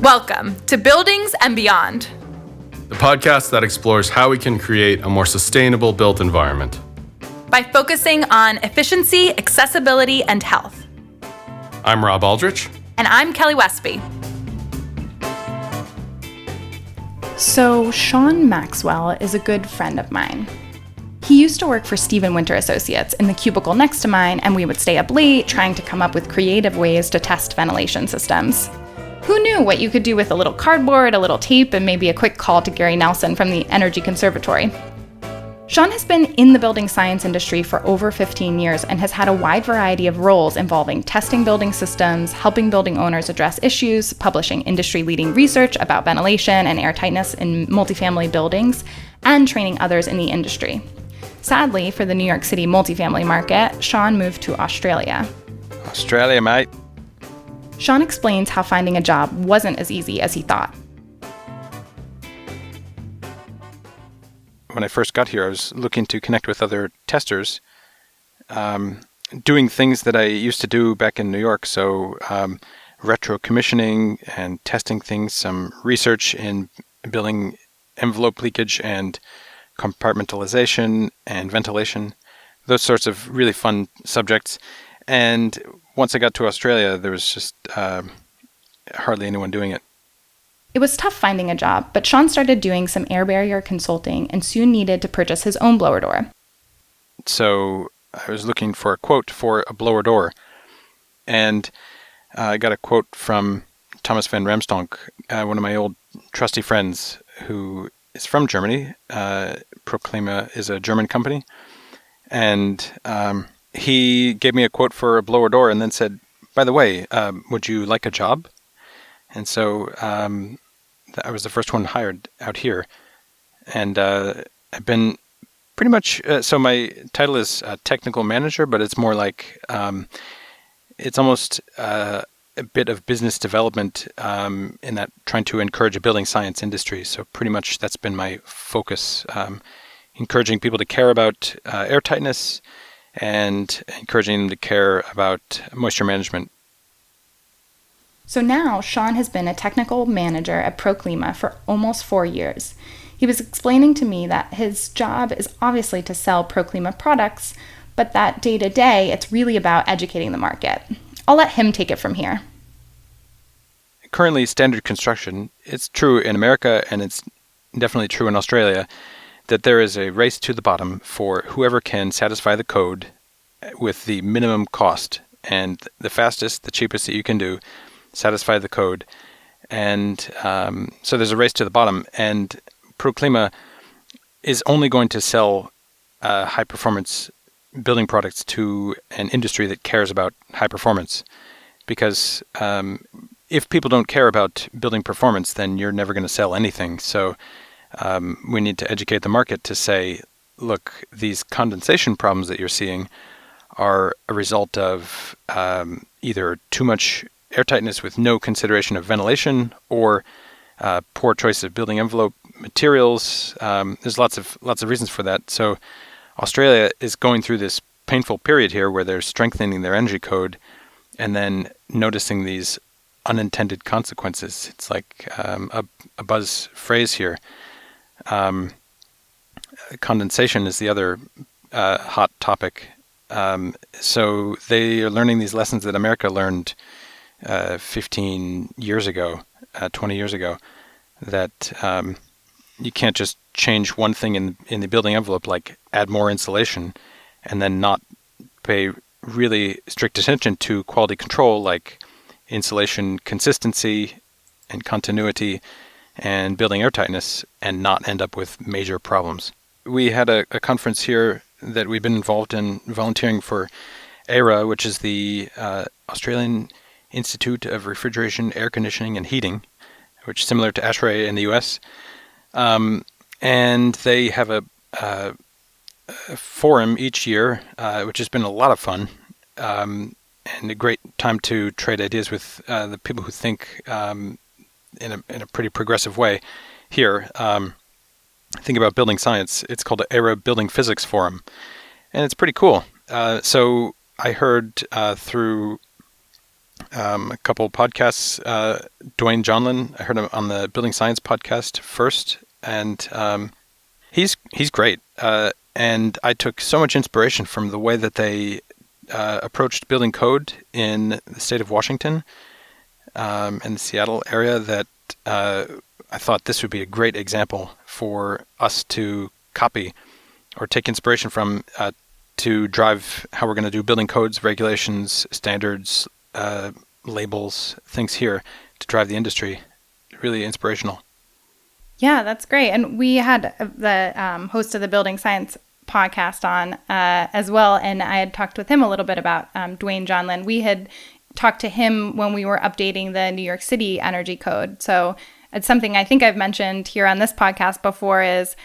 Welcome to Buildings and Beyond, the podcast that explores how we can create a more sustainable built environment by focusing on efficiency, accessibility, and health. I'm Robb Aldrich. And I'm Kelly Westby. So Sean Maxwell is a good friend of mine. He used to work for Stephen Winter Associates in the cubicle next to mine, and we would stay up late trying to come up with creative ways to test ventilation systems. Who knew what you could do with a little cardboard, a little tape, and maybe a quick call to Gary Nelson from the Energy Conservatory? Sean has been in the building science industry for over 15 years and has had a wide variety of roles involving testing building systems, helping building owners address issues, publishing industry-leading research about ventilation and air tightness in multifamily buildings, and training others in the industry. Sadly, for the New York City multifamily market, Sean moved to Australia. Australia, mate. Sean explains how finding a job wasn't as easy as he thought. When I first got here, I was looking to connect with other testers, doing things that I used to do back in New York. So retro commissioning and testing things, some research in building envelope leakage and compartmentalization and ventilation, those sorts of really fun subjects. And once I got to Australia, there was just hardly anyone doing it. It was tough finding a job, but Sean started doing some air barrier consulting and soon needed to purchase his own blower door. So I was looking for a quote for a blower door, and I got a quote from Thomas van Ramstonk, one of my old trusty friends who is from Germany. Pro Clima is a German company, and he gave me a quote for a blower door and then said, by the way, would you like a job? And so I was the first one hired out here. And I've been pretty much, so my title is technical manager, but it's more like, it's almost a bit of business development in that trying to encourage a building science industry. So pretty much that's been my focus, encouraging people to care about air tightness, and encouraging them to care about moisture management. So now Sean has been a technical manager at Pro Clima for almost 4 years. He was explaining to me that his job is obviously to sell Pro Clima products, but that day to day it's really about educating the market. I'll let him take it from here. Currently, standard construction, it's true in America and it's definitely true in Australia, that there is a race to the bottom for whoever can satisfy the code with the minimum cost and the fastest, the cheapest that you can do, satisfy the code. And so there's a race to the bottom, and Pro Clima is only going to sell high performance building products to an industry that cares about high performance. Because if people don't care about building performance, then you're never going to sell anything. So we need to educate the market to say, look, these condensation problems that you're seeing are a result of either too much air tightness with no consideration of ventilation, or poor choice of building envelope materials. There's lots of reasons for that. So Australia is going through this painful period here where they're strengthening their energy code and then noticing these unintended consequences. It's like a buzz phrase here. Condensation is the other hot topic. So they are learning these lessons that America learned 15 years ago, 20 years ago, that you can't just change one thing in the building envelope, like add more insulation, and then not pay really strict attention to quality control, like insulation consistency and continuity and building air tightness, and not end up with major problems. We had a conference here that we've been involved in volunteering for AERA, which is the Australian Institute of Refrigeration, Air Conditioning and Heating, which is similar to ASHRAE in the US. And they have a forum each year, which has been a lot of fun, and a great time to trade ideas with the people who think in a pretty progressive way. Here, think about building science. It's called the AERA Building Physics Forum, and it's pretty cool. So I heard through a couple of podcasts, Dwayne Johnlin. I heard him on the Building Science podcast first, and he's great. And I took so much inspiration from the way that they approached building code in the state of Washington and the Seattle area that I thought this would be a great example for us to copy or take inspiration from to drive how we're going to do building codes, regulations, standards, labels, things here to drive the industry. Really inspirational. Yeah, that's great. And we had the host of the Building Science podcast on as well, and I had talked with him a little bit about Dwayne Johnlin. We had talked to him when we were updating the New York City energy code. So it's something I think I've mentioned here on this podcast before is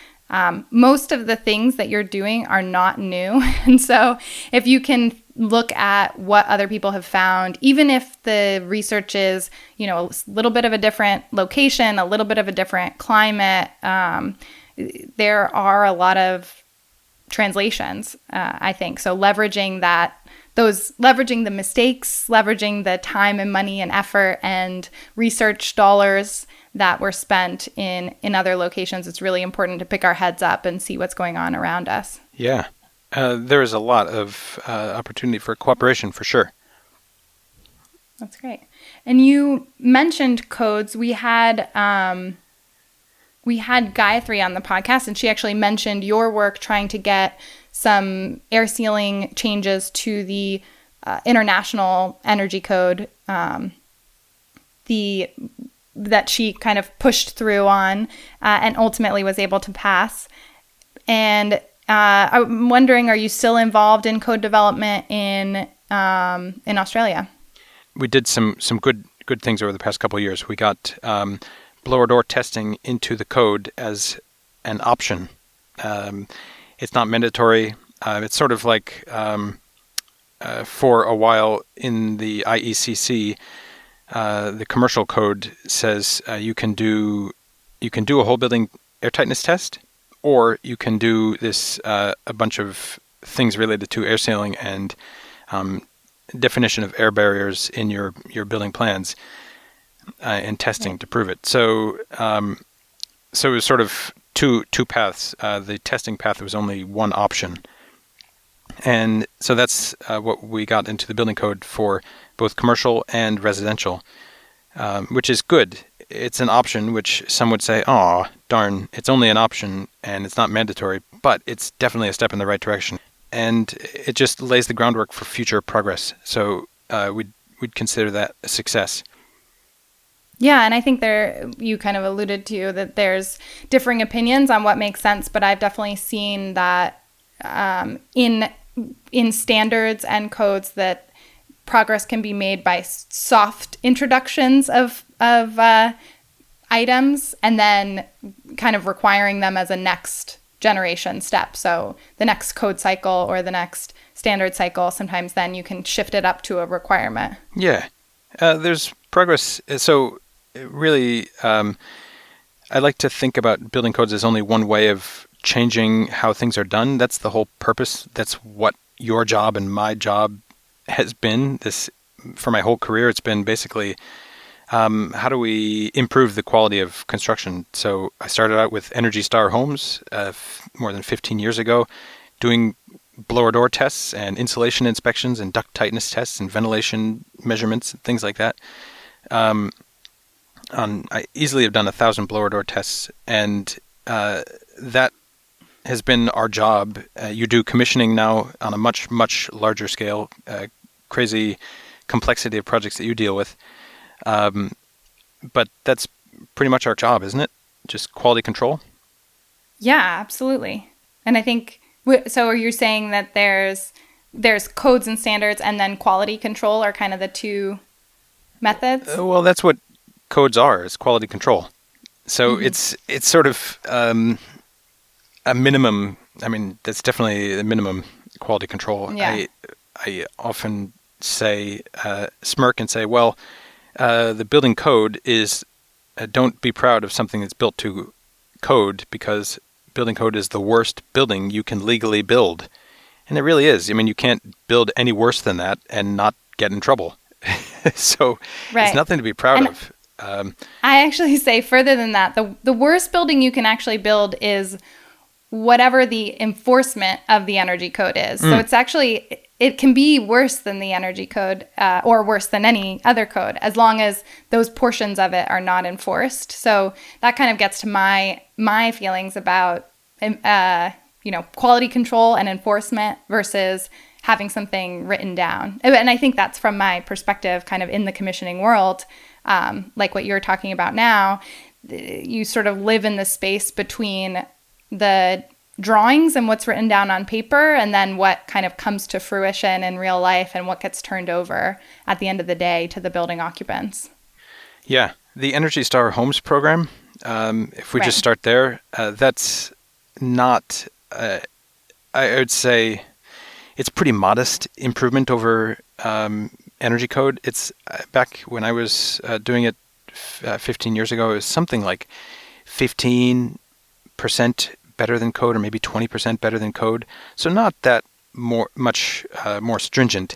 most of the things that you're doing are not new. And so if you can look at what other people have found, even if the research is, a little bit of a different location, a little bit of a different climate, there are a lot of translations, I think. So leveraging the mistakes, leveraging the time and money and effort and research dollars that were spent in other locations, it's really important to pick our heads up and see what's going on around us. Yeah. There is a lot of opportunity for cooperation, for sure. That's great. And you mentioned codes. We had Gayatri on the podcast, and she actually mentioned your work trying to get some air sealing changes to the International Energy Code that she kind of pushed through on and ultimately was able to pass. And I'm wondering, are you still involved in code development in Australia? We did some good things over the past couple of years. We got blower door testing into the code as an option. It's not mandatory. It's sort of like for a while in the IECC, the commercial code says you can do a whole building air tightness test, or you can do this a bunch of things related to air sealing and definition of air barriers in your building plans and testing to prove it. So it was sort of two paths. The testing path was only one option. And so that's what we got into the building code for both commercial and residential, which is good. It's an option, which some would say, oh, darn, it's only an option and it's not mandatory, but it's definitely a step in the right direction. And it just lays the groundwork for future progress. So we'd consider that a success. Yeah, and I think you kind of alluded to that there's differing opinions on what makes sense, but I've definitely seen that in standards and codes that progress can be made by soft introductions of items and then kind of requiring them as a next generation step. So the next code cycle or the next standard cycle, sometimes then you can shift it up to a requirement. Yeah, there's progress. So really, I like to think about building codes as only one way of changing how things are done. That's the whole purpose. That's what your job and my job has been. This for my whole career. It's been basically how do we improve the quality of construction? So I started out with Energy Star Homes more than 15 years ago, doing blower door tests and insulation inspections and duct tightness tests and ventilation measurements and things like that. I easily have done 1,000 blower door tests, and that has been our job. You do commissioning now on a much, much larger scale, crazy complexity of projects that you deal with. But that's pretty much our job, isn't it? Just quality control? Yeah, absolutely. And I think, so are you saying that there's codes and standards and then quality control are kind of the two methods? Well, that's what codes are, is quality control. So it's sort of a minimum. I mean, that's definitely a minimum quality control. Yeah. I often say, smirk and say, well, the building code is, don't be proud of something that's built to code, because building code is the worst building you can legally build. And it really is. I mean, you can't build any worse than that and not get in trouble. So Right. it's nothing to be proud And of. I actually say further than that, the worst building you can actually build is whatever the enforcement of the energy code is. So it's actually, it can be worse than the energy code or worse than any other code as long as those portions of it are not enforced. So that kind of gets to my feelings about quality control and enforcement versus having something written down. And I think that's from my perspective kind of in the commissioning world, like what you're talking about now. You sort of live in the space between the drawings and what's written down on paper and then what kind of comes to fruition in real life and what gets turned over at the end of the day to the building occupants. Yeah. The Energy Star Homes program, if we just start there, that's not, I would say, it's pretty modest improvement over energy code. It's back when I was doing it 15 years ago, it was something like 15% better than code, or maybe 20% better than code. So not that much more stringent,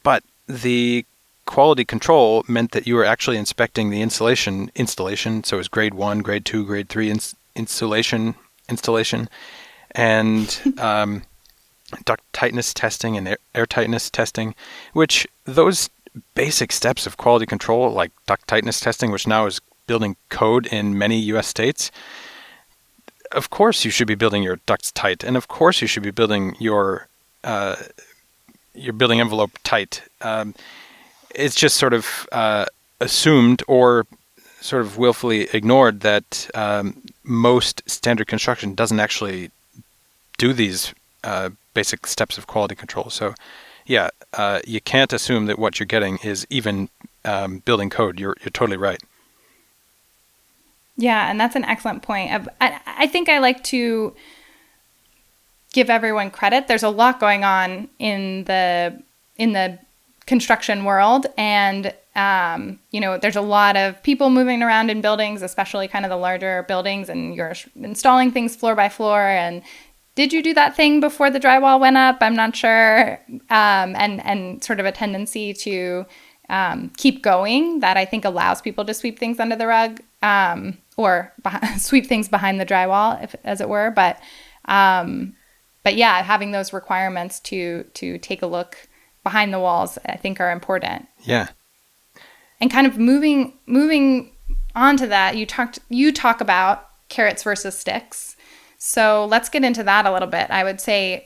but the quality control meant that you were actually inspecting the installation. So it was grade 1, grade 2, grade 3 installation, and duct tightness testing and air tightness testing, which those basic steps of quality control, like duct tightness testing, which now is building code in many U.S. states, of course you should be building your ducts tight, and of course you should be building your building envelope tight. It's just sort of assumed or sort of willfully ignored that most standard construction doesn't actually do these basic steps of quality control. So, yeah, you can't assume that what you're getting is even building code. You're totally right. Yeah, and that's an excellent point. I think I like to give everyone credit. There's a lot going on in the construction world, and there's a lot of people moving around in buildings, especially kind of the larger buildings, and you're installing things floor by floor. And did you do that thing before the drywall went up? I'm not sure. And sort of a tendency to keep going that I think allows people to sweep things under the rug, or sweep things behind the drywall, as it were. But yeah, having those requirements to take a look behind the walls, I think, are important. Yeah. And kind of moving on to that, you talk about carrots versus sticks. So let's get into that a little bit. I would say,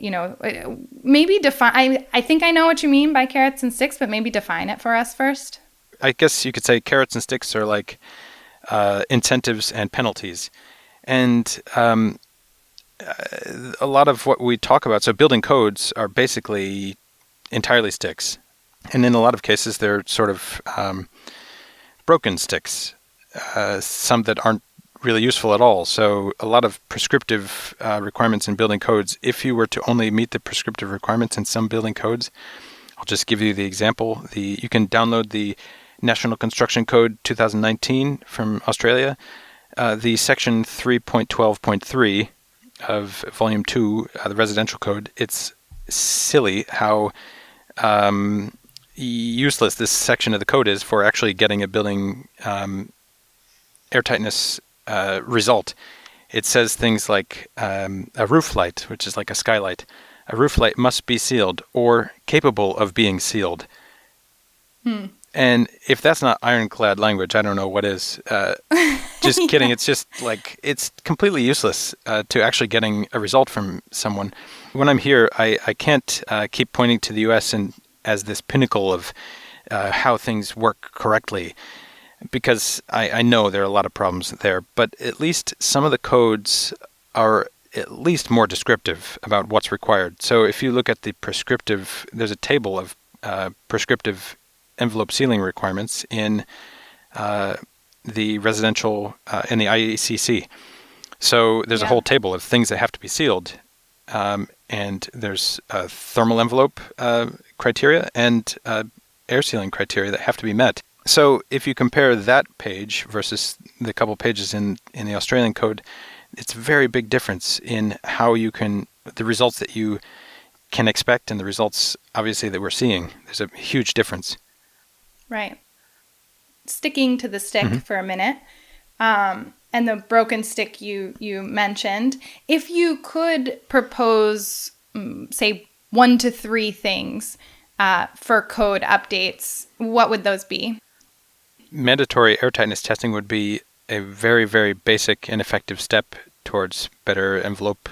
maybe define, I think I know what you mean by carrots and sticks, but maybe define it for us first. I guess you could say carrots and sticks are like incentives and penalties. And a lot of what we talk about, so building codes are basically entirely sticks. And in a lot of cases, they're sort of broken sticks, some that aren't really useful at all. So a lot of prescriptive requirements in building codes, if you were to only meet the prescriptive requirements in some building codes, I'll just give you the example. You can download the National Construction Code 2019 from Australia, the section 3.12.3 of volume 2, the residential code. It's silly how useless this section of the code is for actually getting a building airtightness result. It says things like a roof light, which is like a skylight. A roof light must be sealed or capable of being sealed. And if that's not ironclad language, I don't know what is. Just kidding. It's just like, it's completely useless to actually getting a result from someone. When I'm here, I can't keep pointing to the U.S. and as this pinnacle of how things work correctly, because I know there are a lot of problems there. But at least some of the codes are at least more descriptive about what's required. So if you look at the prescriptive, there's a table of prescriptive envelope sealing requirements in the residential, in the IECC. So there's a whole table of things that have to be sealed. And there's thermal envelope criteria and air sealing criteria that have to be met. So if you compare that page versus the couple pages in the Australian code, it's a very big difference in how you can, the results that you can expect and the results, obviously, that we're seeing. There's a huge difference. Right. Sticking to the stick for a minute, and the broken stick you mentioned, if you could propose, say, 1 to 3 things for code updates, what would those be? Mandatory air-tightness testing would be a very, very basic and effective step towards better envelope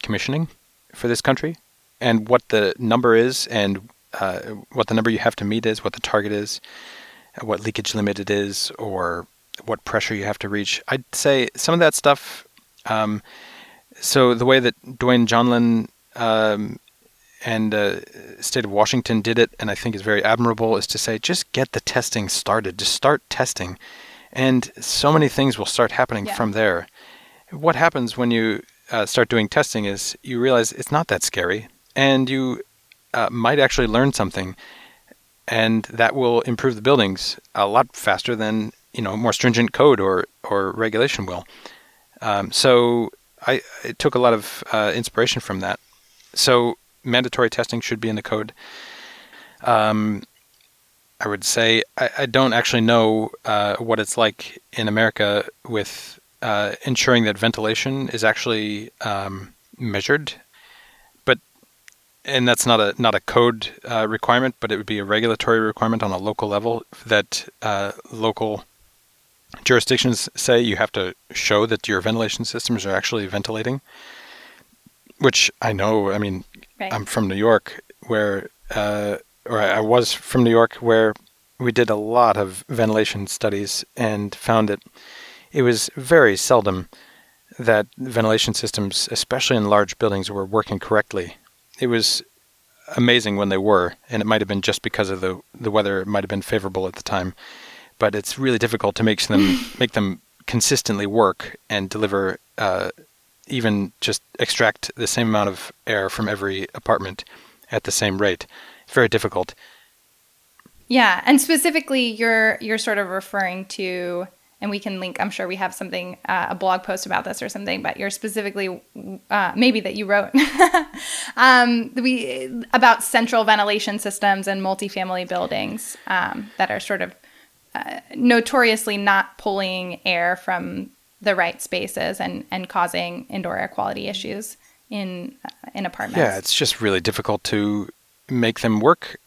commissioning for this country. And what the number is and what the number you have to meet is, what the target is, what leakage limit it is, or what pressure you have to reach. I'd say some of that stuff, so the way that Dwayne Johnlin and state of Washington did it, and I think is very admirable, is to say, just get the testing started. Just start testing. And so many things will start happening from there. What happens when you start doing testing is you realize it's not that scary, and you might actually learn something, and that will improve the buildings a lot faster than more stringent code or regulation will. So I took a lot of inspiration from that. So mandatory testing should be in the code. I would say I don't actually know what it's like in America with ensuring that ventilation is actually measured. And that's not a code requirement, but it would be a regulatory requirement on a local level that local jurisdictions say you have to show that your ventilation systems are actually ventilating, which I know. I mean, right. I'm from New York, or I was from New York, where we did a lot of ventilation studies and found that it was very seldom that ventilation systems, especially in large buildings, were working correctly. It was amazing when they were, and it might have been just because of the weather. It might have been favorable at the time, but it's really difficult to make them consistently work and deliver, even just extract the same amount of air from every apartment at the same rate. It's very difficult. Yeah, and specifically, you're sort of referring to. And we can link, I'm sure we have something, a blog post about this or something, but you're specifically, maybe that you wrote, about central ventilation systems and multifamily buildings that are sort of notoriously not pulling air from the right spaces and causing indoor air quality issues in apartments. Yeah, it's just really difficult to make them work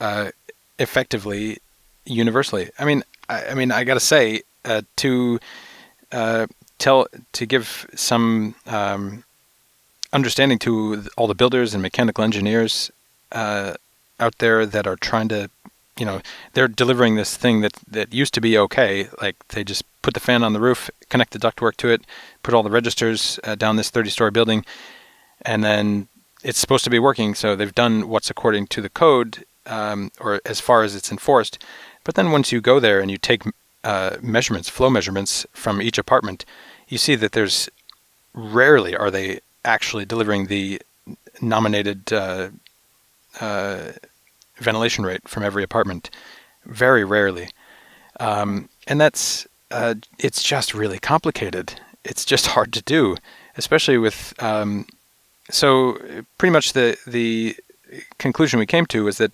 effectively universally. I mean, I got to say, to give some understanding to all the builders and mechanical engineers out there that are trying to, they're delivering this thing that used to be okay. Like they just put the fan on the roof, connect the ductwork to it, put all the registers down this 30-story building, and then it's supposed to be working. So they've done what's according to the code, or as far as it's enforced. But then once you go there and you take flow measurements from each apartment, you see that there's rarely are they actually delivering the nominated ventilation rate from every apartment. Very rarely. And that's, it's just really complicated. It's just hard to do, especially with, so pretty much the conclusion we came to was that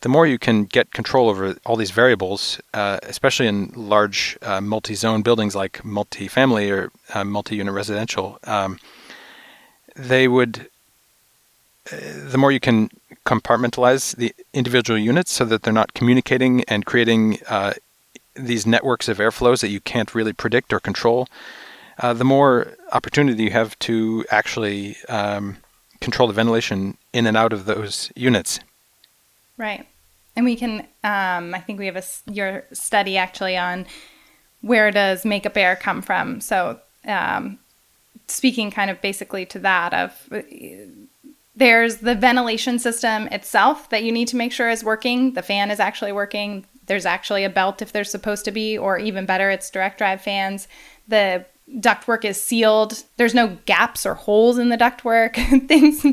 the more you can get control over all these variables, especially in large multi-zone buildings like multi-family or multi-unit residential, the more you can compartmentalize the individual units so that they're not communicating and creating these networks of airflows that you can't really predict or control, the more opportunity you have to actually control the ventilation in and out of those units. Right. And we can, I think we have your study actually on where does makeup air come from. So speaking kind of basically to that of there's the ventilation system itself that you need to make sure is working. The fan is actually working. There's actually a belt if there's supposed to be, or even better, it's direct drive fans. The ductwork is sealed. There's no gaps or holes in the ductwork,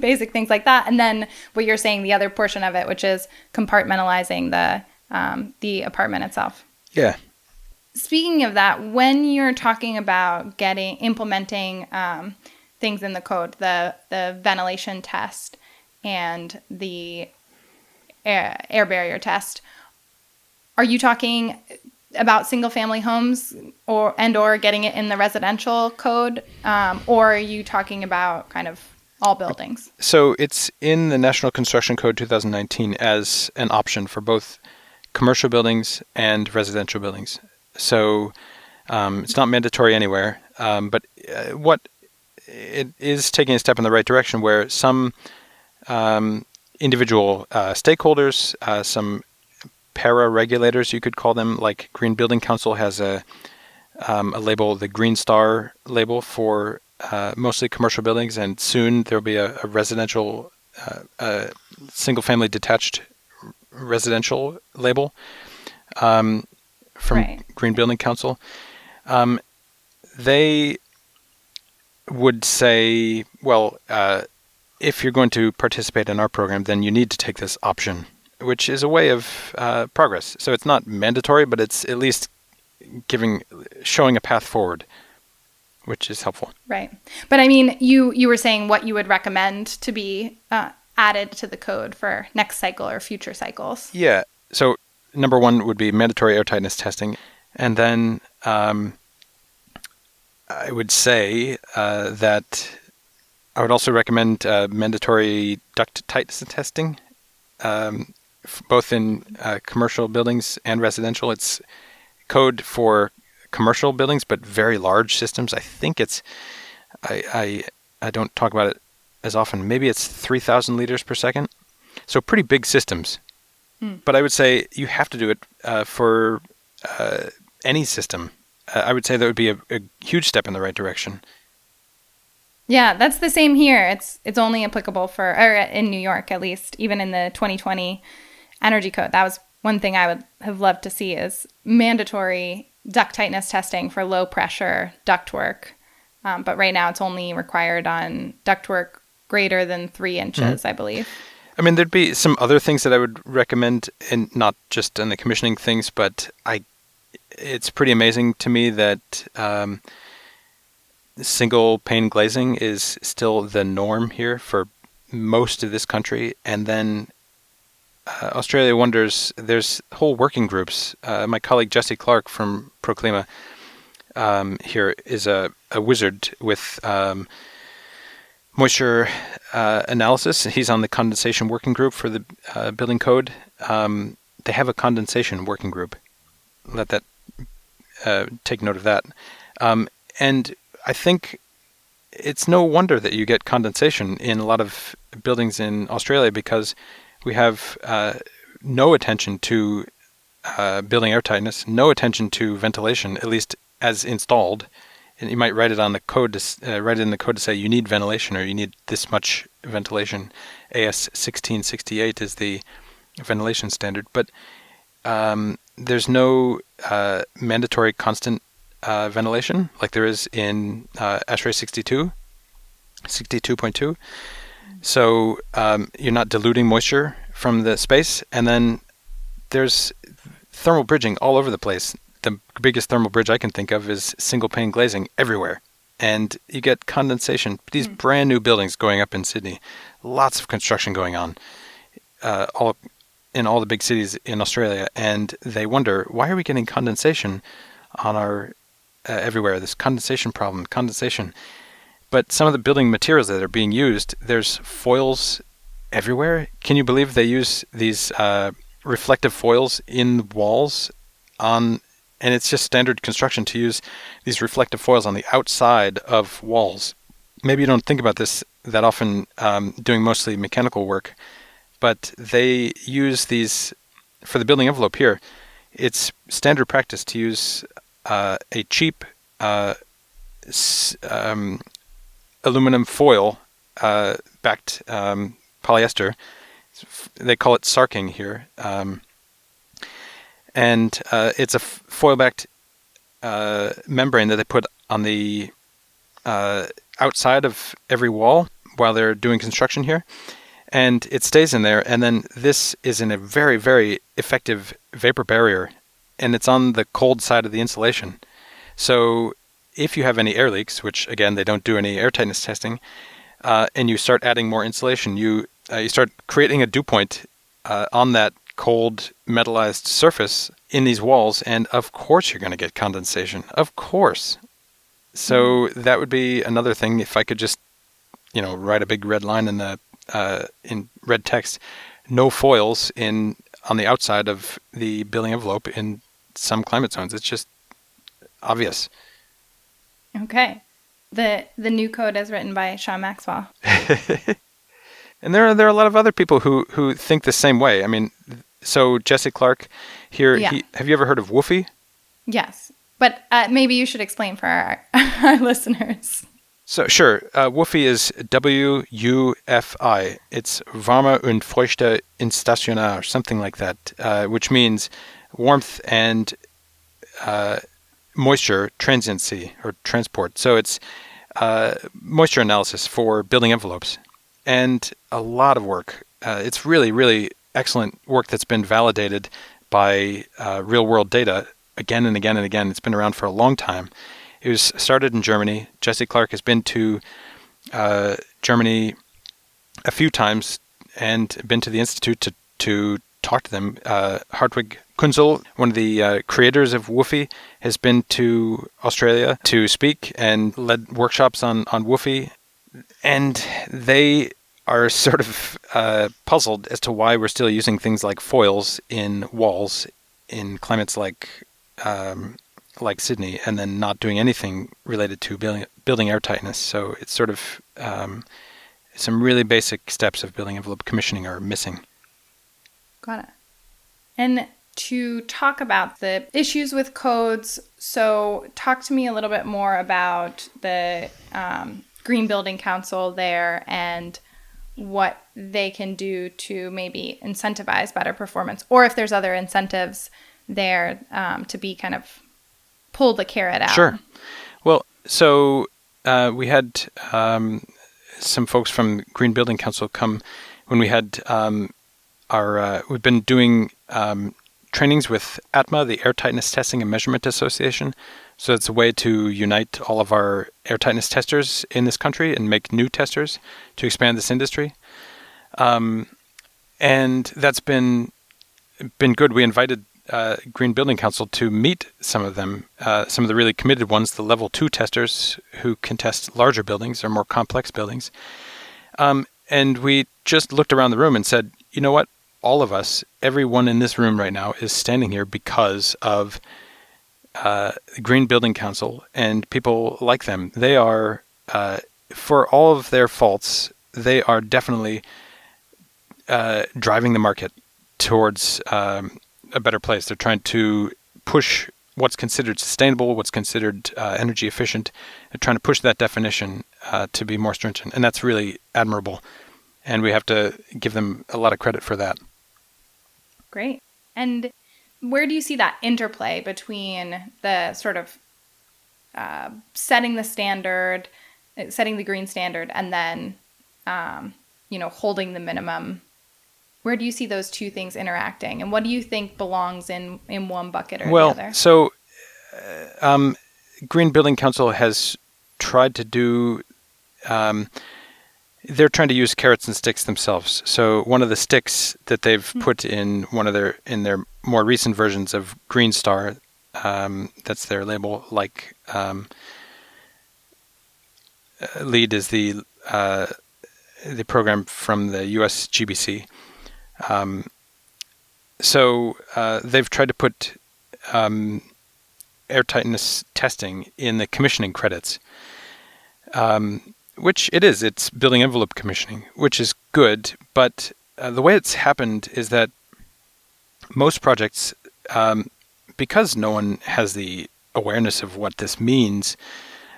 basic things like that. And then what you're saying, the other portion of it, which is compartmentalizing the apartment itself. Yeah. Speaking of that, when you're talking about implementing things in the code, the ventilation test, and the air barrier test. Are you talking about single-family homes or getting it in the residential code, or are you talking about kind of all buildings? So it's in the National Construction Code 2019 as an option for both commercial buildings and residential buildings. So it's not mandatory anywhere, but what it is taking a step in the right direction where some individual stakeholders, some para-regulators, you could call them, like Green Building Council has a label, the Green Star label for mostly commercial buildings, and soon there'll be a residential, single-family detached residential label from Green Building Council. They would say, well, if you're going to participate in our program, then you need to take this option, which is a way of progress. So it's not mandatory, but it's at least showing a path forward, which is helpful. Right. But I mean, you were saying what you would recommend to be added to the code for next cycle or future cycles. Yeah. So number one would be mandatory air tightness testing. And then I would say that I would also recommend mandatory duct tightness testing, both in commercial buildings and residential. It's code for commercial buildings, but very large systems. I think it's, I don't talk about it as often. Maybe it's 3,000 liters per second. So pretty big systems. But I would say you have to do it for any system. I would say that would be a huge step in the right direction. Yeah, that's the same here. It's only applicable or in New York at least, even in the 2020 Energy Code. That was one thing I would have loved to see is mandatory duct tightness testing for low pressure ductwork. But right now it's only required on ductwork greater than 3 inches, I believe. I mean, thered be some other things that I would recommend, and not just in the commissioning things, but it's pretty amazing to me that single pane glazing is still the norm here for most of this country. And then Australia wonders, there's whole working groups. My colleague Jesse Clark from Pro Clima here is a wizard with moisture analysis. He's on the condensation working group for the building code. They have a condensation working group. Let that take note of that. And I think it's no wonder that you get condensation in a lot of buildings in Australia because we have no attention to building airtightness, no attention to ventilation, at least as installed. And you might write it on the code, write it in the code to say you need ventilation or you need this much ventilation. AS 1668 is the ventilation standard, but there's no mandatory constant ventilation like there is in ASHRAE 62.2. So you're not diluting moisture from the space, and then there's thermal bridging all over the place. The biggest thermal bridge I can think of is single pane glazing everywhere. And you get condensation. These brand new buildings going up in Sydney. Lots of construction going on in all the big cities in Australia. And they wonder, why are we getting condensation on our everywhere? This condensation problem, condensation. But some of the building materials that are being used, there's foils everywhere. Can you believe they use these reflective foils in walls and it's just standard construction to use these reflective foils on the outside of walls. Maybe you don't think about this that often doing mostly mechanical work, but they use these for the building envelope here. It's standard practice to use a cheap aluminum foil backed polyester. They call it sarking here. And it's a foil-backed membrane that they put on the outside of every wall while they're doing construction here. And it stays in there. And then this is in a very, very effective vapor barrier. And it's on the cold side of the insulation. So if you have any air leaks, which, again, they don't do any air tightness testing, and you start adding more insulation, you you start creating a dew point on that cold metallized surface in these walls, and of course you're going to get condensation. Of course. So that would be another thing. If I could just, write a big red line in red text, no foils on the outside of the building envelope in some climate zones. It's just obvious. Okay. The new code is written by Sean Maxwell. And there are a lot of other people who think the same way. I mean, so Jesse Clark here, have you ever heard of WUFI? Yes. But maybe you should explain for our listeners. So sure, WUFI is WUFI. It's Warme und Feuchte Instationär, something like that, which means warmth and moisture transiency or transport. So it's moisture analysis for building envelopes, and a lot of work. It's really, really excellent work that's been validated by real-world data again and again and again. It's been around for a long time. It was started in Germany. Jesse Clark has been to Germany a few times and been to the institute to talk to them. Hartwig Kunzel, one of the creators of WUFI, has been to Australia to speak and led workshops on WUFI. And they are sort of puzzled as to why we're still using things like foils in walls in climates like Sydney, and then not doing anything related to building air tightness. So it's sort of some really basic steps of building envelope commissioning are missing. Got it. And to talk about the issues with codes, so talk to me a little bit more about the Green Building Council there and what they can do to maybe incentivize better performance, or if there's other incentives there to be kind of pull the carrot out. Sure. Well, so we had some folks from Green Building Council come when we had we've been doing trainings with ATTMA, the Air Tightness Testing and Measurement Association. So it's a way to unite all of our air tightness testers in this country and make new testers to expand this industry. And that's been good. We invited Green Building Council to meet some of them, some of the really committed ones, the level 2 testers who can test larger buildings or more complex buildings. And we just looked around the room and said, you know what? All of us, everyone in this room right now is standing here because of the Green Building Council and people like them. They are, for all of their faults, they are definitely driving the market towards a better place. They're trying to push what's considered sustainable, what's considered energy efficient. They're trying to push that definition to be more stringent, and that's really admirable. And we have to give them a lot of credit for that. Great. And where do you see that interplay between the sort of setting the standard, setting the green standard, and then, holding the minimum? Where do you see those two things interacting? And what do you think belongs in one bucket or the other? Well, so Green Building Council has tried to do... they're trying to use carrots and sticks themselves. So one of the sticks that they've put in in their more recent versions of Green Star, that's their label. Like LEED is the program from the U.S. GBC. So they've tried to put air tightness testing in the commissioning credits. Which it is. It's building envelope commissioning, which is good. But the way it's happened is that most projects, because no one has the awareness of what this means,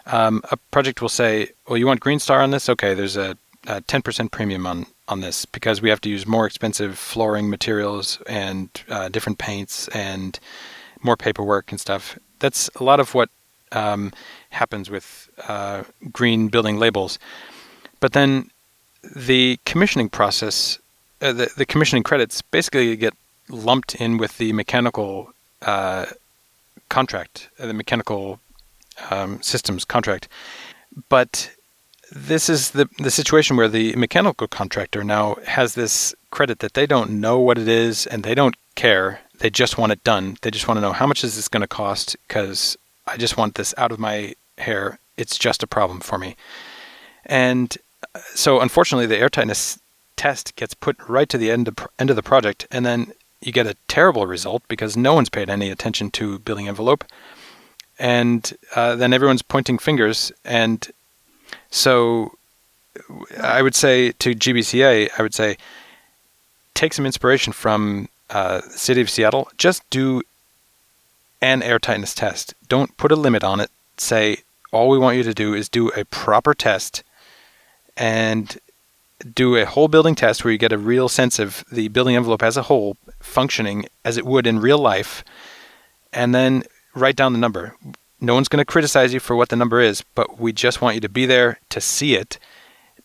a project will say, well, you want Green Star on this? Okay, there's a 10% premium on this because we have to use more expensive flooring materials and different paints and more paperwork and stuff. That's a lot of what happens with green building labels. But then the commissioning process, the commissioning credits basically get lumped in with the mechanical contract, the mechanical systems contract. But this is the situation where the mechanical contractor now has this credit that they don't know what it is and they don't care. They just want it done. They just want to know how much is this going to cost because I just want this out of my hair. It's just a problem for me. And so unfortunately, the airtightness test gets put right to the end of the project, and then you get a terrible result because no one's paid any attention to building envelope. And then everyone's pointing fingers. And so I would say to GBCA, I would say, take some inspiration from the city of Seattle. Just do an air tightness test. Don't put a limit on it. Say, all we want you to do is do a proper test and do a whole building test where you get a real sense of the building envelope as a whole functioning as it would in real life, and then write down the number. No one's going to criticize you for what the number is, but we just want you to be there to see it,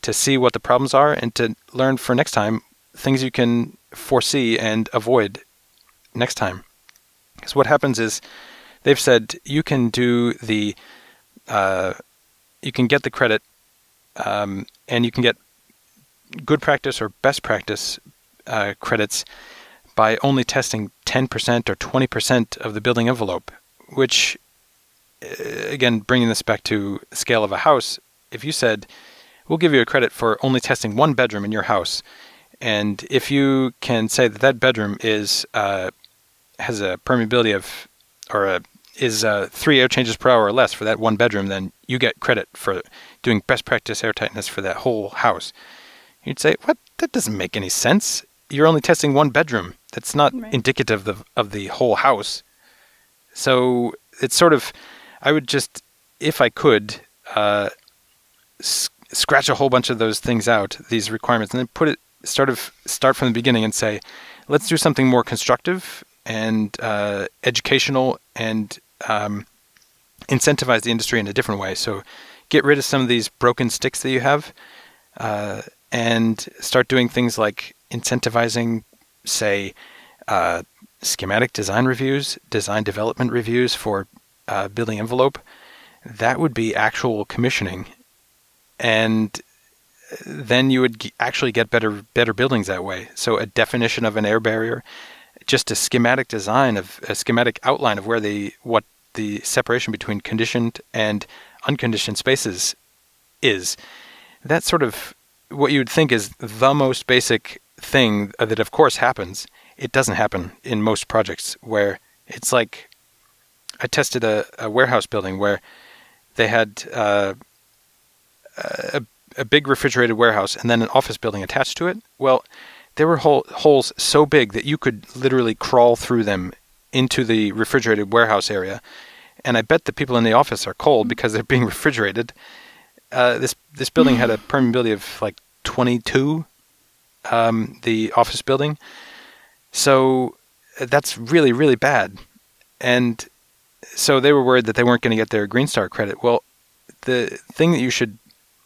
to see what the problems are, and to learn for next time things you can foresee and avoid next time. Because what happens is they've said you can do the you can get the credit and you can get good practice or best practice credits by only testing 10% or 20% of the building envelope, which, again, bringing this back to the scale of a house, if you said, we'll give you a credit for only testing one bedroom in your house, and if you can say that that bedroom is has a permeability of, or is 3 air changes per hour or less for that one bedroom, then you get credit for doing best practice air tightness for that whole house. You'd say, what? That doesn't make any sense. You're only testing one bedroom. That's not indicative of the whole house. So it's sort of, I would just, if I could, scratch a whole bunch of those things out, these requirements, and then start from the beginning and say, let's do something more constructive and educational and incentivize the industry in a different way. So get rid of some of these broken sticks that you have and start doing things like incentivizing, say, schematic design reviews, design development reviews for building envelope. That would be actual commissioning. And then you would actually get better buildings that way. So a definition of an air barrier, just a schematic design of a schematic outline of where what the separation between conditioned and unconditioned spaces is. That's sort of what you would think is the most basic thing that of course happens. It doesn't happen in most projects, where it's like, I tested a warehouse building where they had a big refrigerated warehouse and then an office building attached to it. Well, there were holes so big that you could literally crawl through them into the refrigerated warehouse area. And I bet the people in the office are cold because they're being refrigerated. This building had a permeability of like 22, the office building. So that's really, really bad. And so they were worried that they weren't going to get their Green Star credit. Well, the thing that you should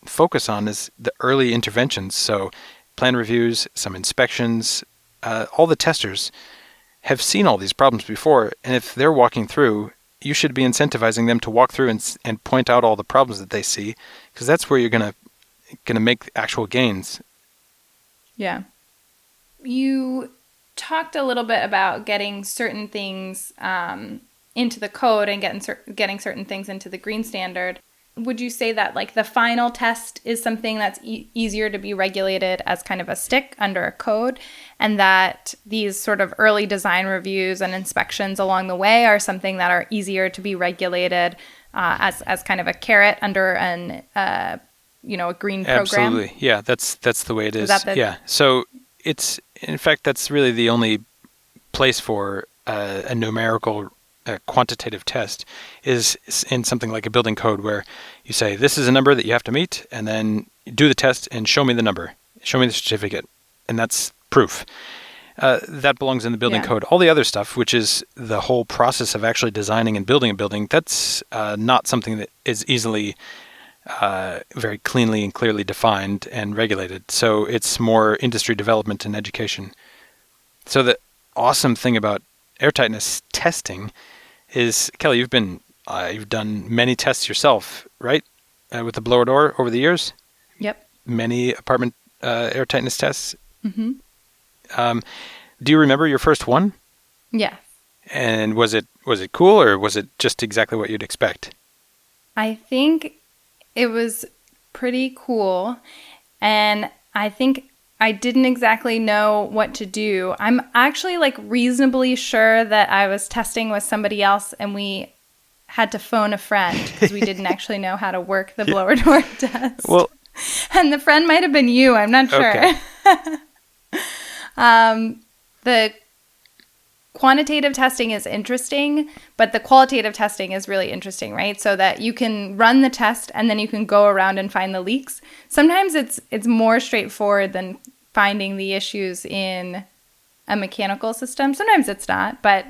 focus on is the early interventions. So plan reviews, some inspections, all the testers have seen all these problems before. And if they're walking through, you should be incentivizing them to walk through and point out all the problems that they see, because that's where you're going to make actual gains. Yeah. You talked a little bit about getting certain things into the code and getting certain things into the green standard. Would you say that like the final test is something that's easier to be regulated as kind of a stick under a code, and that these sort of early design reviews and inspections along the way are something that are easier to be regulated as kind of a carrot under a green program? Absolutely. Yeah, that's the way it is. Yeah. So it's, in fact, that's really the only place for a numerical quantitative test is in something like a building code, where you say, this is a number that you have to meet, and then you do the test and show me the number, show me the certificate, and that's proof. That belongs in the building code. All the other stuff, which is the whole process of actually designing and building a building, that's not something that is easily very cleanly and clearly defined and regulated. So it's more industry development and education. So the awesome thing about airtightness testing is, Kelly, you've done many tests yourself, right? With the blower door over the years? many apartment air tightness tests. Mm-hmm. Do you remember your first one? Yeah. And was it cool, or was it just exactly what you'd expect? I think it was pretty cool, and I think I didn't exactly know what to do. I'm actually like reasonably sure that I was testing with somebody else, and we had to phone a friend because we didn't actually know how to work the blower door test. Well, and the friend might have been you. I'm not sure. Okay. The quantitative testing is interesting, but the qualitative testing is really interesting, right? So that you can run the test and then you can go around and find the leaks. Sometimes it's more straightforward than finding the issues in a mechanical system. Sometimes it's not, but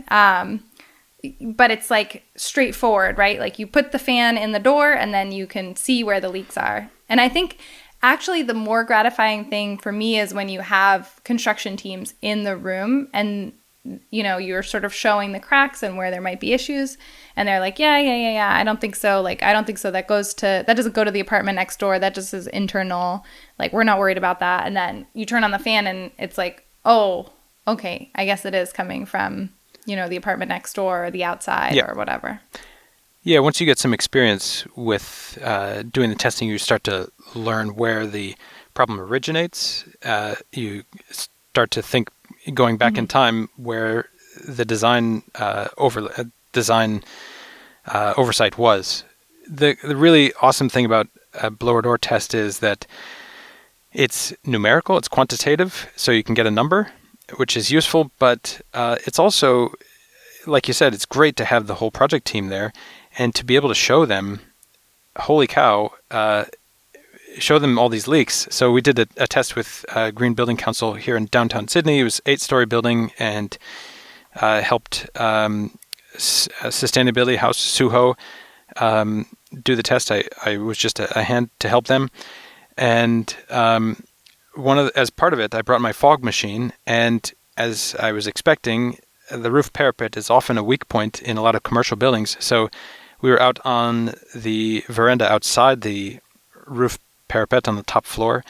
it's like straightforward, right? Like you put the fan in the door and then you can see where the leaks are. And I think actually the more gratifying thing for me is when you have construction teams in the room and you're sort of showing the cracks and where there might be issues, and they're like, yeah, I don't think so. Like, I don't think so. That doesn't go to the apartment next door. That just is internal. Like, we're not worried about that. And then you turn on the fan and it's like, oh, okay, I guess it is coming from, the apartment next door or the outside or whatever. Yeah, once you get some experience with doing the testing, you start to learn where the problem originates. You start to think, going back in time, where the design oversight was. The really awesome thing about a blower door test is that it's numerical, it's quantitative, so you can get a number, which is useful, but it's also, like you said, it's great to have the whole project team there and to be able to show them, holy cow, show them all these leaks. So we did a test with Green Building Council here in downtown Sydney. It was an 8-story building and helped Sustainability House, Suho, do the test. I was just a hand to help them. And as part of it, I brought my fog machine. And as I was expecting, the roof parapet is often a weak point in a lot of commercial buildings. So we were out on the veranda outside the roof parapet on the top floor,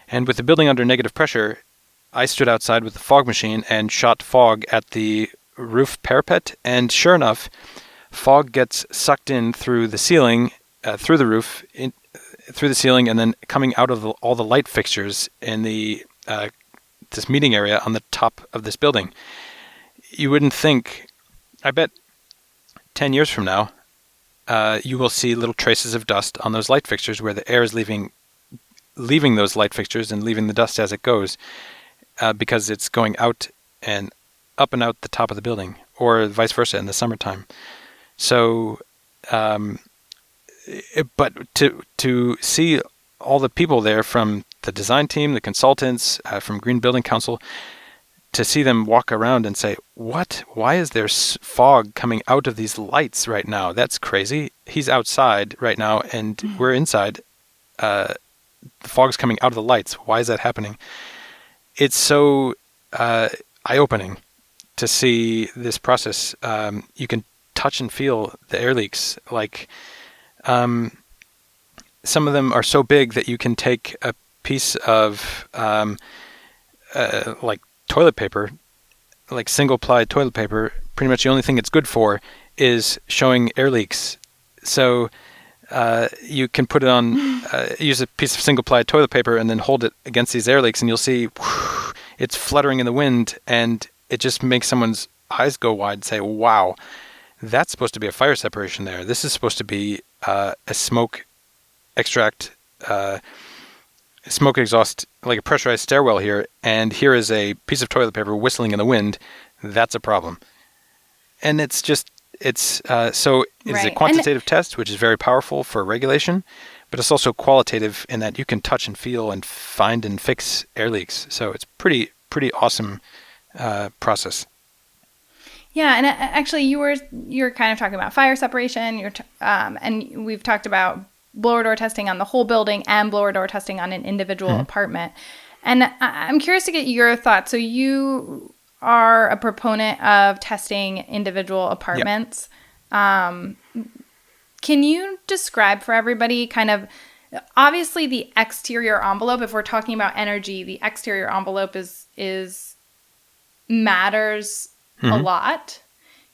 and with the building under negative pressure, I stood outside with the fog machine and shot fog at the roof parapet, and sure enough, fog gets sucked in through the ceiling, through the roof, through the ceiling, and then coming out of all the light fixtures in the this meeting area on the top of this building. You wouldn't think, I bet 10 years from now, you will see little traces of dust on those light fixtures where the air is leaving those light fixtures and leaving the dust as it goes, because it's going out and up and out the top of the building, or vice versa in the summertime. So, but to see all the people there from the design team, the consultants, from Green Building Council, to see them walk around and say, what? Why is there fog coming out of these lights right now? That's crazy. He's outside right now and we're inside. The fog's coming out of the lights. Why is that happening? It's so eye-opening to see this process. You can touch and feel the air leaks. Like, some of them are so big that you can take a piece of like toilet paper, like single-ply toilet paper. Pretty much the only thing it's good for is showing air leaks. So you can put it on, use a piece of single-ply toilet paper and then hold it against these air leaks, and you'll see it's fluttering in the wind, and it just makes someone's eyes go wide and say, wow, that's supposed to be a fire separation there. This is supposed to be a smoke extract, smoke exhaust, like a pressurized stairwell here, and here is a piece of toilet paper whistling in the wind. That's a problem. And it's just, so it is a quantitative test, which is very powerful for regulation, but it's also qualitative in that you can touch and feel and find and fix air leaks. So it's pretty awesome process. Yeah, and actually, you're kind of talking about fire separation. And we've talked about blower door testing on the whole building and blower door testing on an individual apartment. And I'm curious to get your thoughts. So you are a proponent of testing individual apartments. Yep. Can you describe for everybody kind of Obviously, the exterior envelope, if we're talking about energy, the exterior envelope is matters a lot.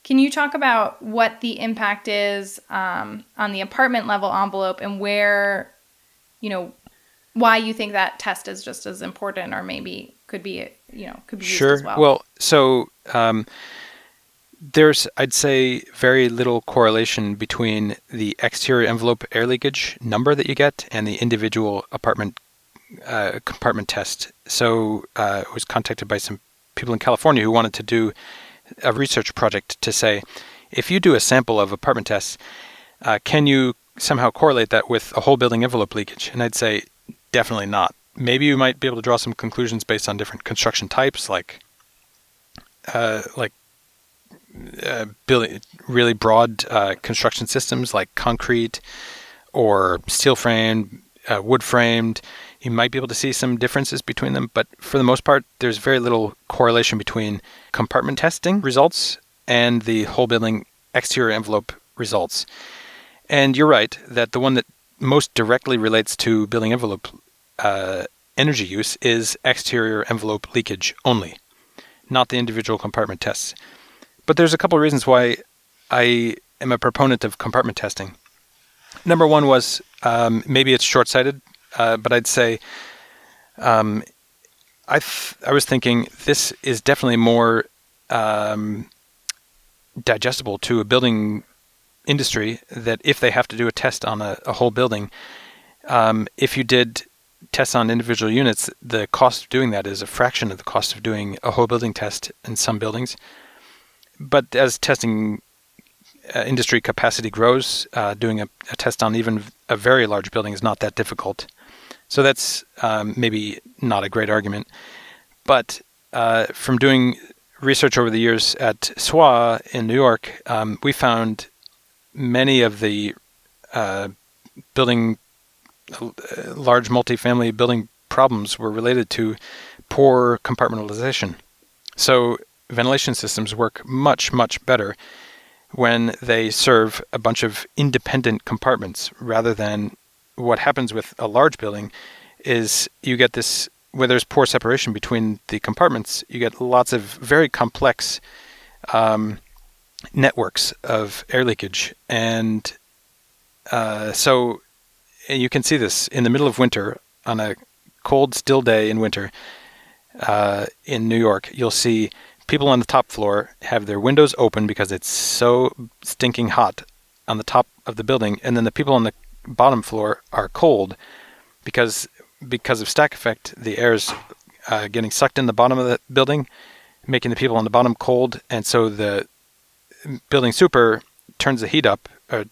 Can you talk about what the impact is on the apartment level envelope and where, why you think that test is just as important, or maybe could be used as well? Well, so there's, I'd say, very little correlation between the exterior envelope air leakage number that you get and the individual apartment compartment test. So I was contacted by some people in California who wanted to do a research project to say, if you do a sample of apartment tests, can you somehow correlate that with a whole building envelope leakage? And I'd say definitely not. Maybe you might be able to draw some conclusions based on different construction types, like really broad construction systems like concrete or steel framed, wood framed. You might be able to see some differences between them, but for the most part, there's very little correlation between compartment testing results and the whole building exterior envelope results. And you're right that the one that most directly relates to building envelope energy use is exterior envelope leakage only, not the individual compartment tests. But there's a couple of reasons why I am a proponent of compartment testing. Number one was maybe it's short-sighted, but I'd say I was thinking this is definitely more digestible to a building industry, that if they have to do a test on a whole building, if you did tests on individual units, the cost of doing that is a fraction of the cost of doing a whole building test in some buildings. But as testing industry capacity grows, doing a test on even a very large building is not that difficult. So that's maybe not a great argument. But from doing research over the years at SWA in New York, we found many of the large multifamily building problems were related to poor compartmentalization. So ventilation systems work much, much better when they serve a bunch of independent compartments, rather than what happens with a large building is you get this, where there's poor separation between the compartments, you get lots of very complex networks of air leakage. And so you can see this in the middle of winter, on a cold, still day in winter in New York. You'll see people on the top floor have their windows open because it's so stinking hot on the top of the building, and then the people on the bottom floor are cold because of stack effect. The air is getting sucked in the bottom of the building, making the people on the bottom cold, and so the building super turns the heat up, or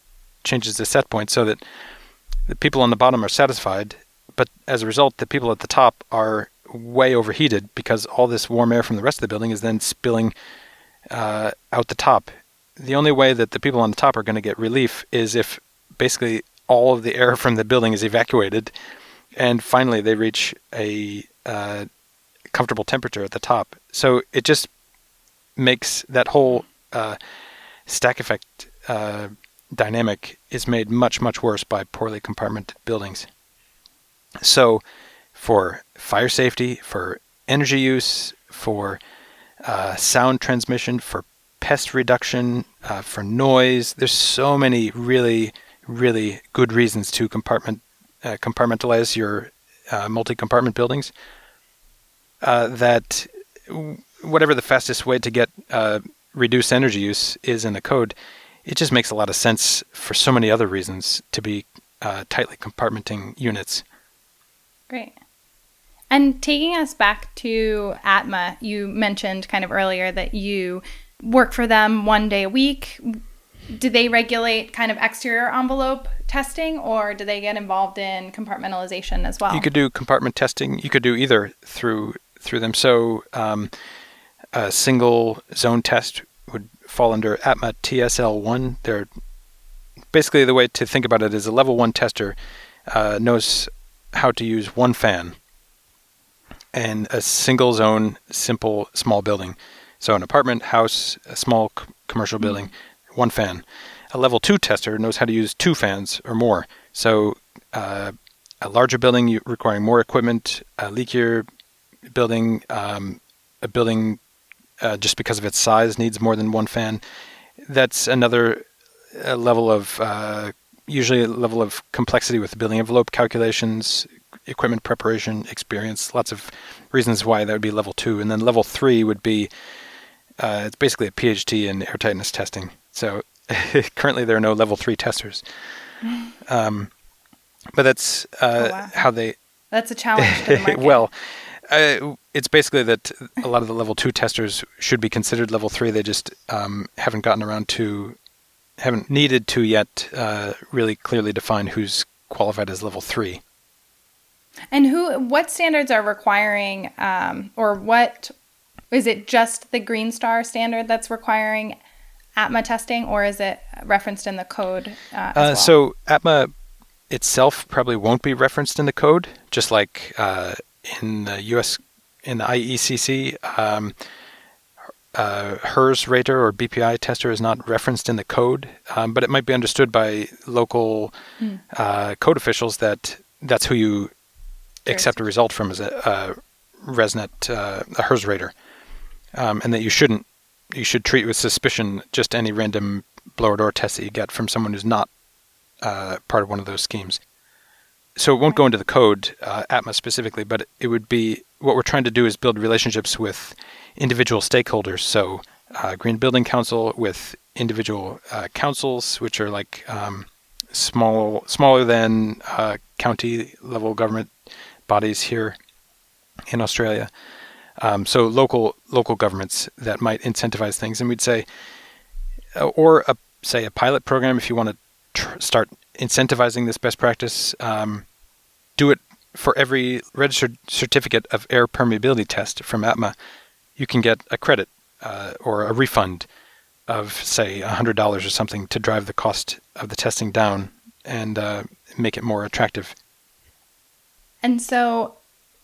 changes the set point so that the people on the bottom are satisfied, but as a result, the people at the top are way overheated because all this warm air from the rest of the building is then spilling out the top. The only way that the people on the top are going to get relief is if basically all of the air from the building is evacuated, and finally they reach a comfortable temperature at the top. So it just makes that whole stack effect dynamic is made much, much worse by poorly compartmented buildings. So for fire safety, for energy use, for sound transmission, for pest reduction, for noise, there's so many really, really good reasons to compartmentalize your multi-compartment buildings that whatever the fastest way to get reduced energy use is in the code, it just makes a lot of sense for so many other reasons to be tightly compartmenting units. Great. And taking us back to ATTMA, you mentioned kind of earlier that you work for them 1 day a week. Do they regulate kind of exterior envelope testing, or do they get involved in compartmentalization as well? You could do compartment testing. You could do either through them. So a single zone test would fall under ATTMA TSL1. They're basically, the way to think about it is a level 1 tester knows how to use one fan and a single zone, simple, small building. So an apartment, house, a small commercial building, one fan. A level 2 tester knows how to use 2 fans or more. So a larger building requiring more equipment, a leakier building, a building just because of its size needs more than one fan. That's another level of, usually a level of complexity with the building envelope calculations, equipment preparation, experience, lots of reasons why that would be level 2. And then level 3 would be, it's basically a PhD in air tightness testing. So currently there are no level 3 testers. But that's how they... That's a challenge to the market. Well, it's basically that a lot of the level 2 testers should be considered level 3. They just haven't needed to yet really clearly define who's qualified as level 3. And what standards are requiring, or what, is it just the Green Star standard that's requiring ATTMA testing, or is it referenced in the code as well? So ATTMA itself probably won't be referenced in the code, just like in the US, in the IECC, HERS rater or BPI tester is not referenced in the code, but it might be understood by local code officials that that's who you accept a result from as a ResNet, a HERS rater, and that you should treat with suspicion just any random blower door test that you get from someone who's not part of one of those schemes. So it won't go into the code, ATTMA specifically, but it would be, what we're trying to do is build relationships with individual stakeholders. So Green Building Council with individual councils, which are like smaller than county level government bodies here in Australia. So local governments that might incentivize things. And we'd say, or say a pilot program, if you want to start incentivizing this best practice, do it for every registered certificate of air permeability test from ATTMA. You can get a credit or a refund of, say, $100 or something to drive the cost of the testing down and make it more attractive. And so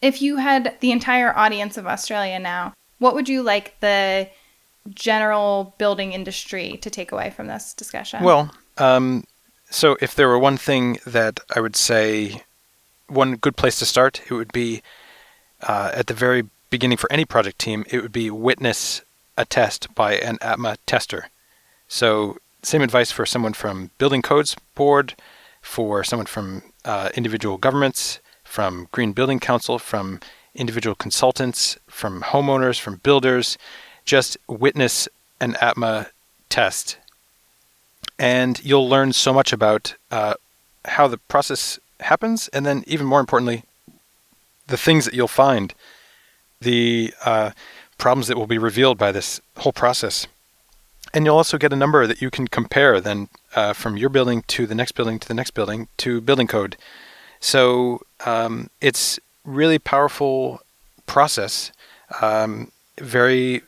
if you had the entire audience of Australia now, what would you like the general building industry to take away from this discussion? Well, so if there were one thing that I would say, one good place to start, it would be at the very beginning for any project team, it would be witness a test by an ATTMA tester. So same advice for someone from Building Codes Board, for someone from individual governments, from Green Building Council, from individual consultants, from homeowners, from builders. Just witness an ATTMA test. And you'll learn so much about how the process happens, and then even more importantly, the things that you'll find, the problems that will be revealed by this whole process. And you'll also get a number that you can compare then from your building to the next building to the next building to building code. So it's really powerful process, very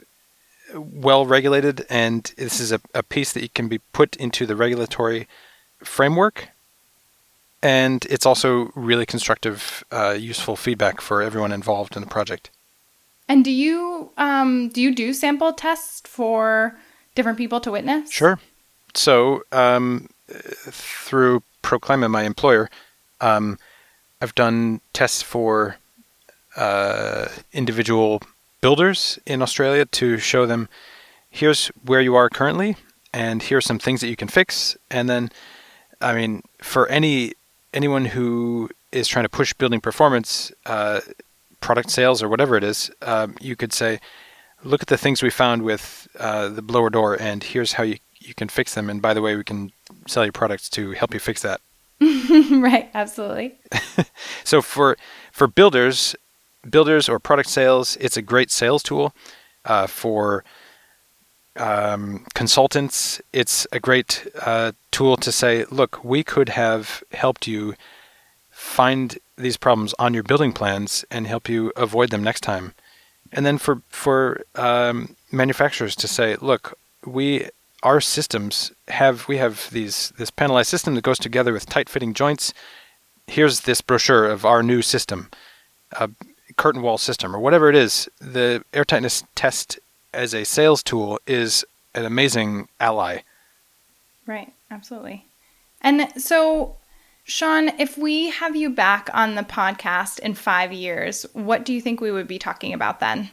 well regulated, and this is a piece that can be put into the regulatory framework. And it's also really constructive, useful feedback for everyone involved in the project. And do you do sample tests for different people to witness? Sure. So through Pro Clima, my employer, I've done tests for individual builders in Australia to show them, here's where you are currently, and here's some things that you can fix. And then, I mean, for anyone who is trying to push building performance, product sales, or whatever it is, you could say, look at the things we found with the blower door, and here's how you can fix them. And by the way, we can sell you products to help you fix that. Right, absolutely. So for builders or product sales, it's a great sales tool. For consultants, it's a great tool to say, look, we could have helped you find these problems on your building plans and help you avoid them next time. And then for manufacturers to say, look, our systems have this panelized system that goes together with tight-fitting joints. Here's this brochure of our new system, a curtain wall system, or whatever it is. The air tightness test as a sales tool is an amazing ally. Right, absolutely. And so, Sean, if we have you back on the podcast in 5 years, what do you think we would be talking about then?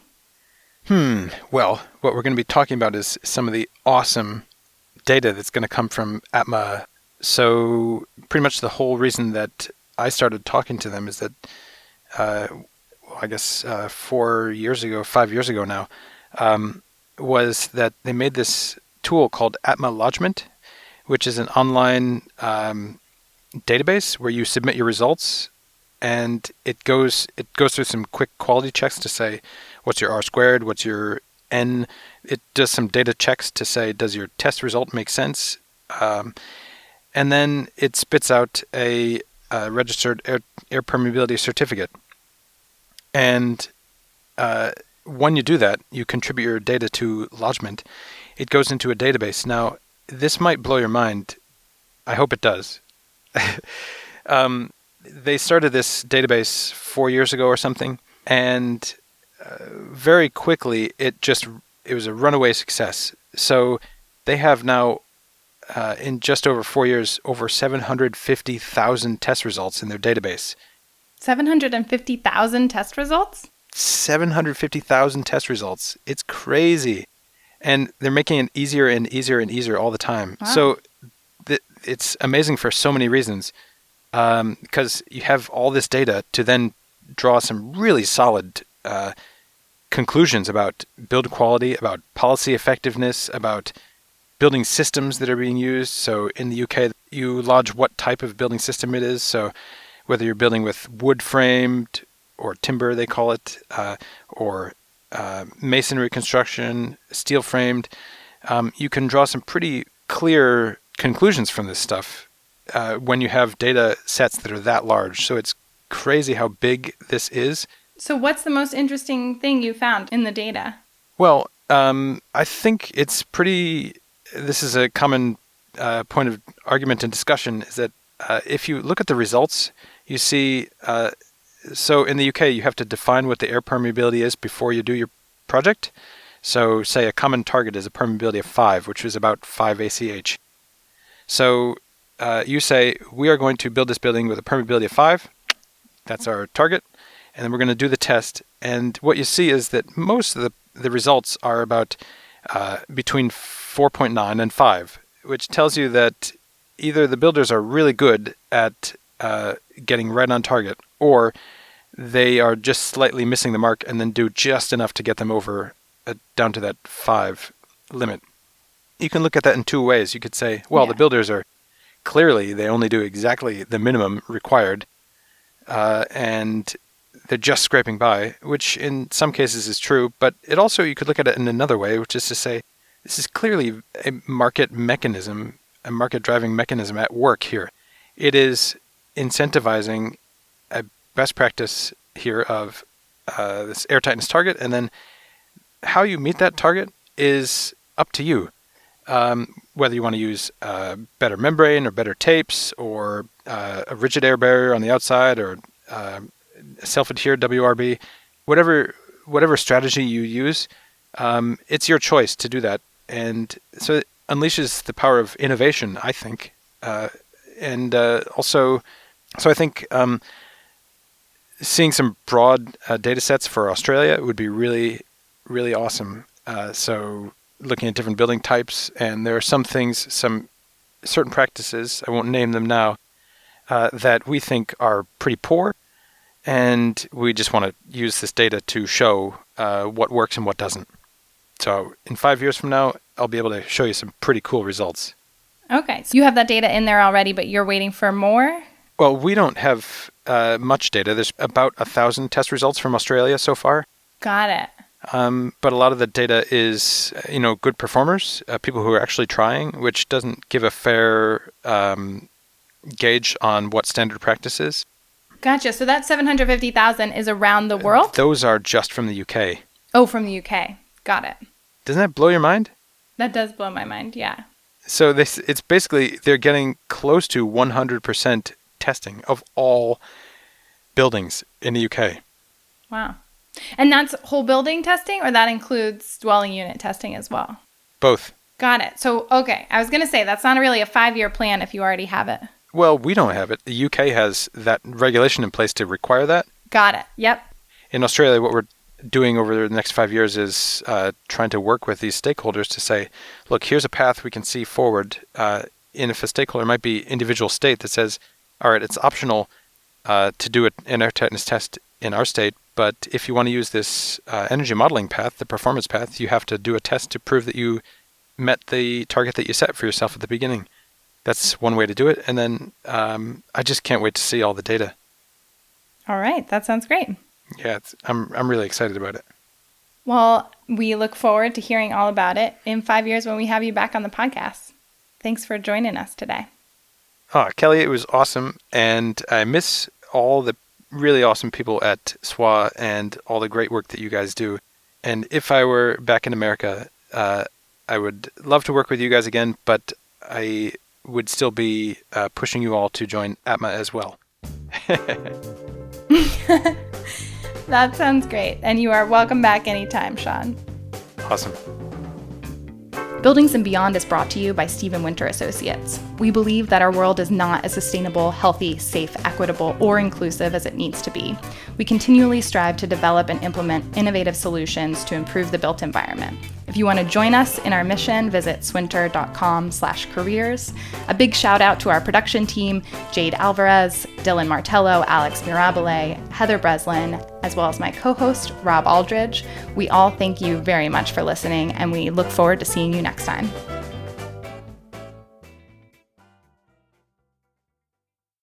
Well, what we're going to be talking about is some of the awesome data that's going to come from ATTMA. So pretty much the whole reason that I started talking to them is that, 5 years ago now, was that they made this tool called ATTMA Lodgement, which is an online database where you submit your results, and it goes through some quick quality checks to say, what's your R squared, what's your N. It does some data checks to say, does your test result make sense? And then it spits out a registered air permeability certificate. And when you do that, you contribute your data to Lodgement. It goes into a database. Now, this might blow your mind. I hope it does. They started this database 4 years ago or something, and very quickly it was a runaway success. So they have now, in just over 4 years, over 750,000 test results in their database. 750,000 test results? 750,000 test results. It's crazy. And they're making it easier and easier and easier all the time. Wow. So it's amazing for so many reasons, because you have all this data to then draw some really solid conclusions about build quality, about policy effectiveness, about building systems that are being used. So in the UK, you lodge what type of building system it is. So whether you're building with wood framed or timber, they call it, or masonry construction, steel framed, you can draw some pretty clear conclusions from this stuff when you have data sets that are that large. So it's crazy how big this is. So what's the most interesting thing you found in the data? Well, I think this is a common point of argument and discussion, is that if you look at the results, you see, so in the UK, you have to define what the air permeability is before you do your project. So say a common target is a permeability of 5, which is about 5 ACH. So you say, we are going to build this building with a permeability of 5. That's our target. And then we're going to do the test. And what you see is that most of the results are about between 4.9 and 5, which tells you that either the builders are really good at getting right on target, or they are just slightly missing the mark and then do just enough to get them over down to that 5 limit. You can look at that in two ways. You could say, well, the builders are clearly, they only do exactly the minimum required, and they're just scraping by, which in some cases is true. But it also, you could look at it in another way, which is to say, this is clearly a market mechanism, a market driving mechanism at work here. It is incentivizing a best practice here of this air tightness target, and then how you meet that target is up to you. Whether you want to use better membrane or better tapes, or a rigid air barrier on the outside, or self-adhered WRB, whatever strategy you use, it's your choice to do that. And so it unleashes the power of innovation, I think. Also, so I think seeing some broad data sets for Australia would be really, really awesome. So looking at different building types, and there are some things, some certain practices, I won't name them now, that we think are pretty poor, and we just want to use this data to show what works and what doesn't. So in 5 years from now, I'll be able to show you some pretty cool results. Okay, so you have that data in there already, but you're waiting for more? Well, we don't have much data. There's about 1,000 test results from Australia so far. Got it. But a lot of the data is, good performers, people who are actually trying, which doesn't give a fair gauge on what standard practice is. Gotcha. So that 750,000 is around the world? Those are just from the UK. Oh, from the UK. Got it. Doesn't that blow your mind? That does blow my mind, yeah. So it's basically, they're getting close to 100% testing of all buildings in the UK. Wow. And that's whole building testing, or that includes dwelling unit testing as well? Both. Got it. So, okay. I was going to say, that's not really a 5-year plan if you already have it. Well, we don't have it. The UK has that regulation in place to require that. Got it. Yep. In Australia, what we're doing over the next 5 years is trying to work with these stakeholders to say, look, here's a path we can see forward. And if a stakeholder might be individual state that says, all right, it's optional to do an air tightness test in our state, but if you want to use this energy modeling path, the performance path, you have to do a test to prove that you met the target that you set for yourself at the beginning. That's one way to do it. And then I just can't wait to see all the data. All right. That sounds great. Yeah, I'm really excited about it. Well, we look forward to hearing all about it in 5 years when we have you back on the podcast. Thanks for joining us today. Oh, Kelly, it was awesome. And I miss all the really awesome people at SWA and all the great work that you guys do. And if I were back in America, I would love to work with you guys again, but I would still be pushing you all to join ATTMA as well. That sounds great. And you are welcome back anytime, Sean. Awesome. Buildings and Beyond is brought to you by Stephen Winter Associates. We believe that our world is not as sustainable, healthy, safe, equitable, or inclusive as it needs to be. We continually strive to develop and implement innovative solutions to improve the built environment. If you want to join us in our mission, visit swinter.com/careers. A big shout out to our production team, Jade Alvarez, Dylan Martello, Alex Mirabile, Heather Breslin, as well as my co-host, Robb Aldridge. We all thank you very much for listening, and we look forward to seeing you next time.